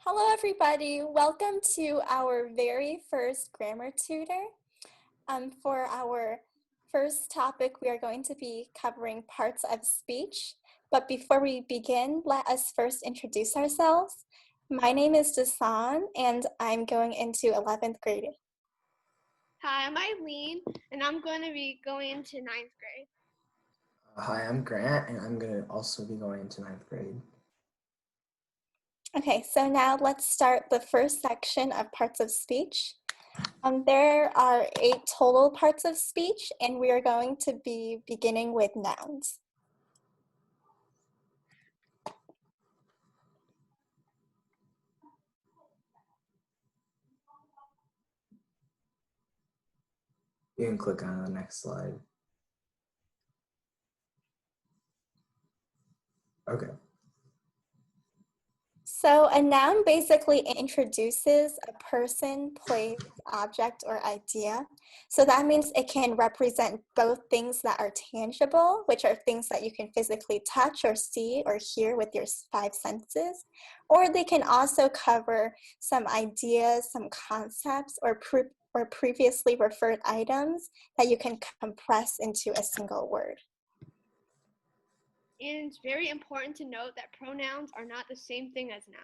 Hello everybody, welcome to our very first grammar tutor. For our first topic, we are going to be covering parts of speech. But before we begin, let us first introduce ourselves. My name is Dasan and I'm going into 11th grade. Hi, I'm Eileen and I'm going to be going into 9th grade. Hi, I'm Grant and I'm going to also be going into 9th grade. Okay, so now let's start the first section of parts of speech. There are 8 total parts of speech, and we are going to be beginning with nouns. You can click on the next slide. Okay. So a noun basically introduces a person, place, object, or idea. So that means it can represent both things that are tangible, which are things that you can physically touch or see or hear with your 5 senses, or they can also cover some ideas, some concepts, or previously referred items that you can compress into a single word. And it's very important to note that pronouns are not the same thing as nouns.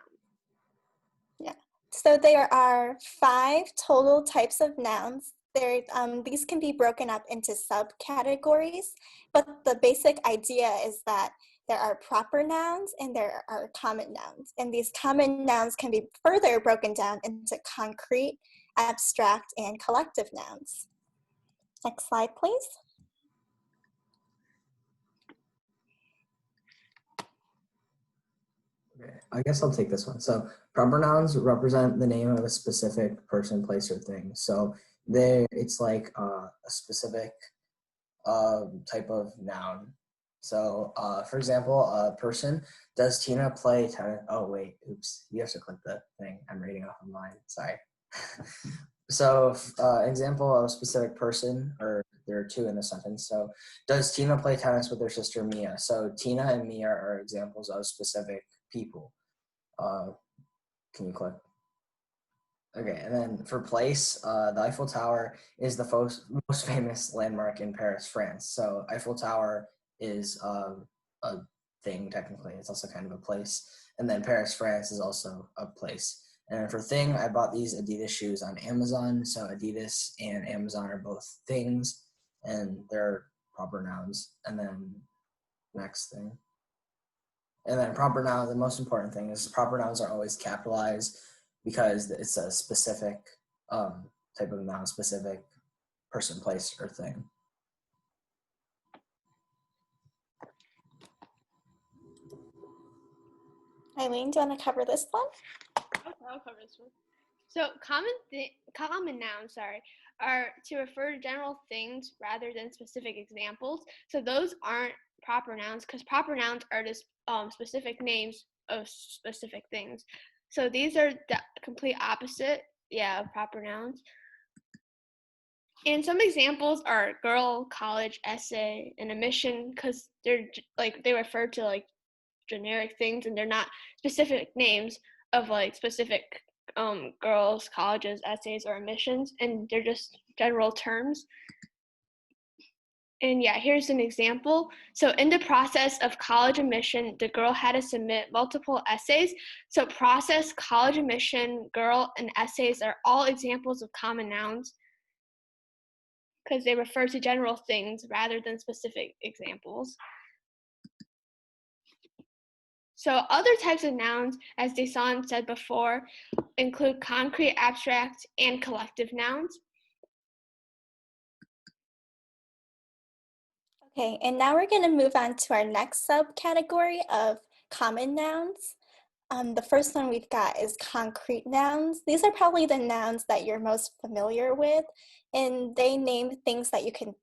Yeah, so there are 5 total types of nouns. These can be broken up into subcategories, but the basic idea is that there are proper nouns and there are common nouns. And these common nouns can be further broken down into concrete, abstract, and collective nouns. Next slide, please. Okay, I guess I'll take this one. So proper nouns represent the name of a specific person, place, or thing. So it's like a specific type of noun. So for example, a person, does Tina play tennis? Oh wait, oops, you have to click the thing. I'm reading off of mine, sorry. So example of a specific person, or there are 2 in the sentence. So does Tina play tennis with her sister Mia? So Tina and Mia are examples of specific people. Can you click? Okay, and then for place, the Eiffel Tower is the most famous landmark in Paris, France. So Eiffel Tower is a thing, technically. It's also kind of a place. And then Paris, France is also a place. And for thing, I bought these Adidas shoes on Amazon. So Adidas and Amazon are both things, and they're proper nouns. And then next thing. And then proper nouns, the most important thing is proper nouns are always capitalized because it's a specific type of noun, specific person, place, or thing. Eileen, do you want to cover this one? Okay, I'll cover this one. So common nouns, are to refer to general things rather than specific examples. So those aren't proper nouns because proper nouns are just specific names of specific things. So these are the complete opposite, of proper nouns. And some examples are girl, college, essay, and a mission because they refer to generic things and they're not specific names of specific girls, colleges, essays, or admissions, and they're just general terms. And here's an example. So in the process of college admission, the girl had to submit multiple essays. So process, college admission, girl, and essays are all examples of common nouns because they refer to general things rather than specific examples. So other types of nouns, as Desan said before, include concrete, abstract, and collective nouns. Okay, and now we're going to move on to our next subcategory of common nouns. The first one we've got is concrete nouns. These are probably the nouns that you're most familiar with, and they name things that you can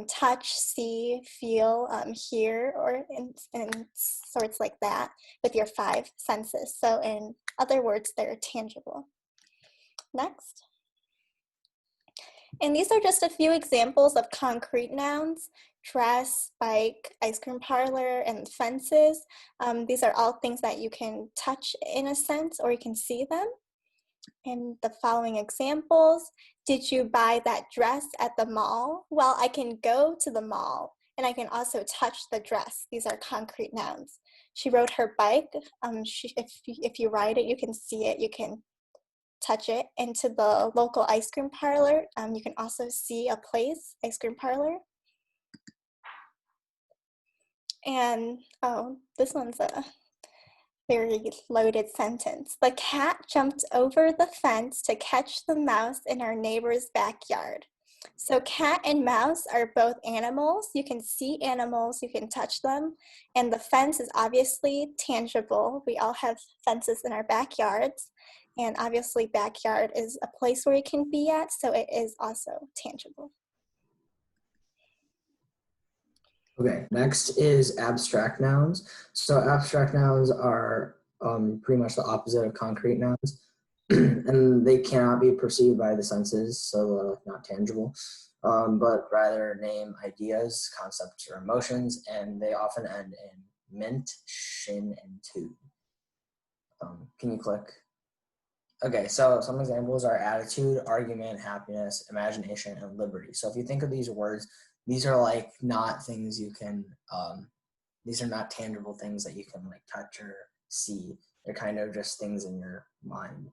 touch, see, feel, hear, or in sorts like that with your 5 senses. So in other words, they're tangible. Next. And these are just a few examples of concrete nouns. dress, bike, ice cream parlor, and fences. These are all things that you can touch in a sense, or you can see them. And the following examples: did you buy that dress at the mall? Well, I can go to the mall and I can also touch the dress. These are concrete nouns. She rode her bike. If you ride it, you can see it, you can touch it. Into the local ice cream parlor, you can also see a place, ice cream parlor. And this one's a very loaded sentence. The cat jumped over the fence to catch the mouse in our neighbor's backyard. So cat and mouse are both animals. You can see animals, you can touch them. And the fence is obviously tangible. We all have fences in our backyards. And obviously backyard is a place where you can be at, so it is also tangible. Okay, next is abstract nouns. So abstract nouns are pretty much the opposite of concrete nouns, and they cannot be perceived by the senses, so not tangible, but rather name ideas, concepts, or emotions, and they often end in mint, shin, and tu. Can you click? Okay, so some examples are attitude, argument, happiness, imagination, and liberty. So if you think of these words, these are like not things you can, these are not tangible things that you can like touch or see. They're kind of just things in your mind.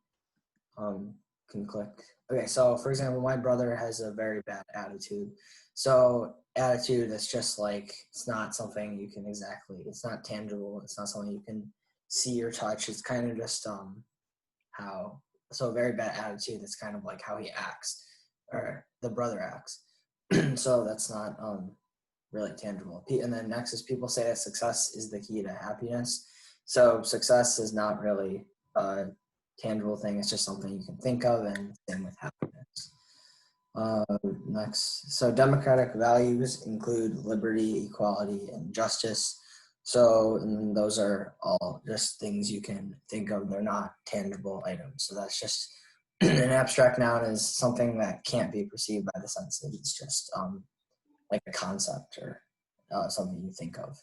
Can you click? Okay, so for example, my brother has a very bad attitude. So attitude is just like, it's not something you can exactly, it's not tangible. It's not something you can see or touch. It's kind of just, so a very bad attitude, that's kind of like how he acts, or the brother acts. So that's not really tangible. And then next is people say that success is the key to happiness. So success is not really a tangible thing. It's just something you can think of, and same with happiness. Next, so democratic values include liberty, equality, and justice. So those are all just things you can think of. They're not tangible items. So that's just an abstract noun is something that can't be perceived by the senses. It's just like a concept or something you think of.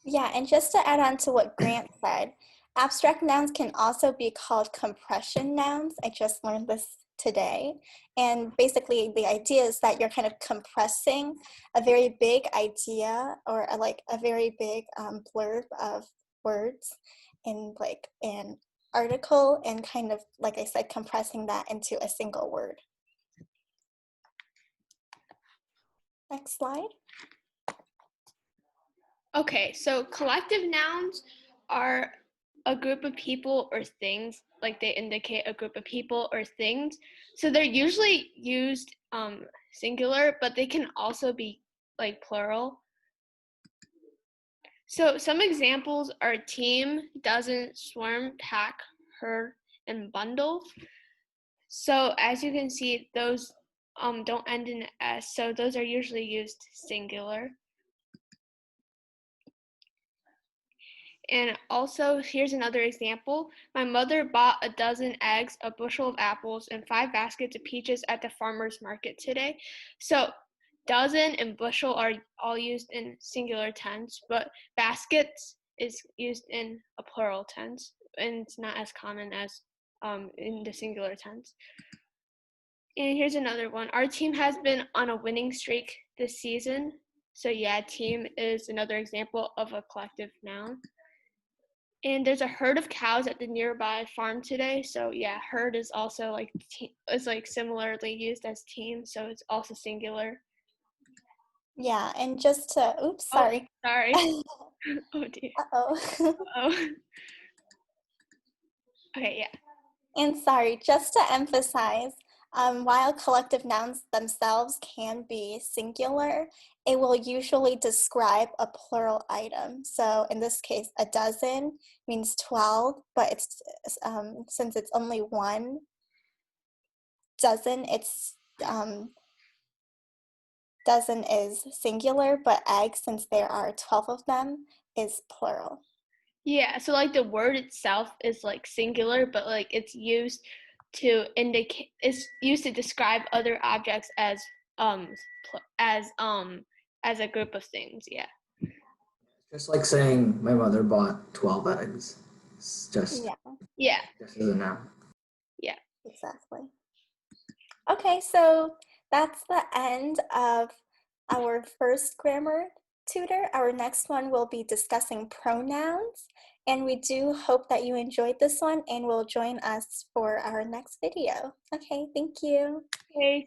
Yeah, and just to add on to what Grant said, abstract nouns can also be called compression nouns. I just learned this today. And basically the idea is that you're kind of compressing a very big idea, or like a very big blurb of words in like an article, and kind of, like I said, compressing that into a single word. Next slide. Okay, so collective nouns are a group of people or things, like they indicate a group of people or things. So they're usually used singular, but they can also be like plural. So some examples are team, dozen, swarm, pack, herd, and bundle. So as you can see, those don't end in S, so those are usually used singular. And also, here's another example. My mother bought a dozen eggs, a bushel of apples, and 5 baskets of peaches at the farmer's market today. So dozen and bushel are all used in singular tense, but baskets is used in a plural tense, and it's not as common as in the singular tense. And here's another one. Our team has been on a winning streak this season. So yeah, team is another example of a collective noun. And there's a herd of cows at the nearby farm today. So yeah, herd is also like similarly used as team, so it's also singular. Yeah, and just to, oops, sorry. Oh, sorry. Oh dear. Uh-oh. Oh. Okay, yeah. And sorry, just to emphasize, while collective nouns themselves can be singular, it will usually describe a plural item. So in this case, a dozen means 12, but it's since it's only one dozen, it's dozen is singular, but eggs, since there are 12 of them, is plural. Yeah, so like the word itself is like singular, but like it's used to describe other objects as as a group of things. Yeah. Just like saying my mother bought 12 eggs. It's just, Yeah, Yeah. just as a noun. Yeah. exactly. Okay, so that's the end of our first grammar tutor. Our next one will be discussing pronouns, and we do hope that you enjoyed this one and will join us for our next video. Okay, thank you. Okay.